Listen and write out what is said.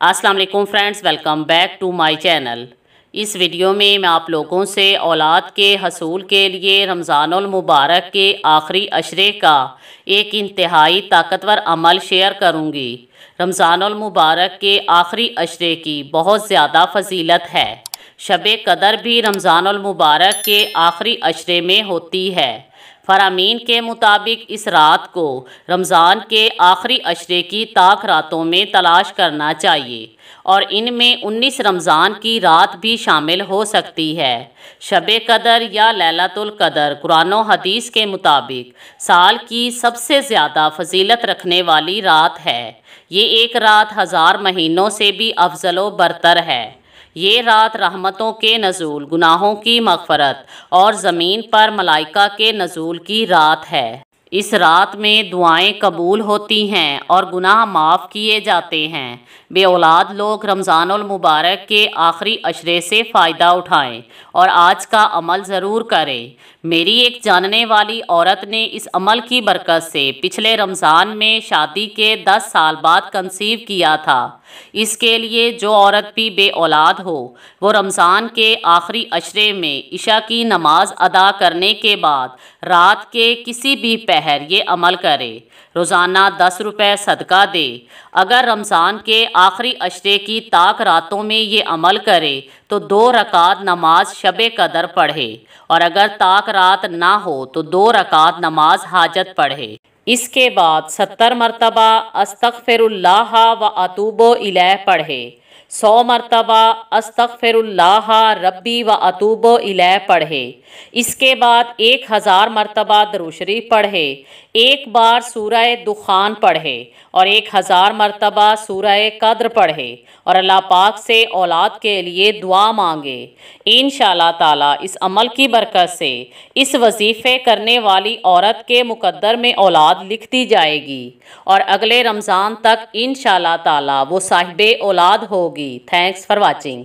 अस्सलाम वालेकुम friends, welcome back to my channel. इस वीडियो में मैं आप लोगों से औलाद के हसूल के लिए रमज़ानुल मुबारक के आखिरी अशरे का एक इंतहाई ताकतवर अमल शेयर करूंगी। रमज़ानुल मुबारक के आखिरी अशरे की बहुत ज़्यादा फजीलत है। शब कदर भी रमज़ानुल मुबारक के आखिरी अशरे में होती है। फरामीन के मुताबिक इस रात को रमज़ान के आखिरी अशरे की ताक रातों में तलाश करना चाहिए और इनमें 19 रमज़ान की रात भी शामिल हो सकती है। शब कदर या लैलतुल कदर कुरान और हदीस के मुताबिक साल की सबसे ज़्यादा फजीलत रखने वाली रात है। ये एक रात 1000 महीनों से भी अफजल व बरतर है। ये रात रहमतों के नज़ूल, गुनाहों की मग़फ़रत और ज़मीन पर मलाइका के नज़ूल की रात है। इस रात में दुआएं कबूल होती हैं और गुनाह माफ़ किए जाते हैं। बे औलाद लोग रमज़ानुल मुबारक के आखिरी अशरे से फ़ायदा उठाएं और आज का अमल ज़रूर करें। मेरी एक जानने वाली औरत ने इस अमल की बरकत से पिछले रमज़ान में शादी के 10 साल बाद कंसीव किया था। इसके लिए जो औरत भी बे औलाद हो वो रमज़ान के आखिरी अशरे में इशा की नमाज अदा करने के बाद रात के किसी भी पहर ये अमल करे। रोज़ाना 10 रुपये सदका दे। अगर रमज़ान के आखिरी अशरे की ताक रातों में ये अमल करे तो 2 रकात नमाज शब कदर पढ़े और अगर ताक रात ना हो तो 2 रकात नमाज हाजत पढ़े। इसके बाद 70 मरतबा अस्तग़फ़िरुल्लाह व अतूबु इलैह पढ़े। 100 मरतबा अस्तग़फ़िरुल्लाह रब्बी व अतूबु इलैह पढ़े। इसके बाद 1000 मरतबा दुरूद शरीफ पढ़े। एक बार सूरह दुखान पढ़े और 1000 मरतबा सूरह कद्र पढ़े और अल्लाह पाक से औलाद के लिए दुआ मांगे। इंशाअल्लाह ताला इस अमल की बरकत से इस वजीफ़े करने वाली औरत के मुकद्दर में औलाद लिख दी जाएगी और अगले रमज़ान तक इंशाअल्लाह ताला वो साहिबे औलाद होगी। Thanks for watching.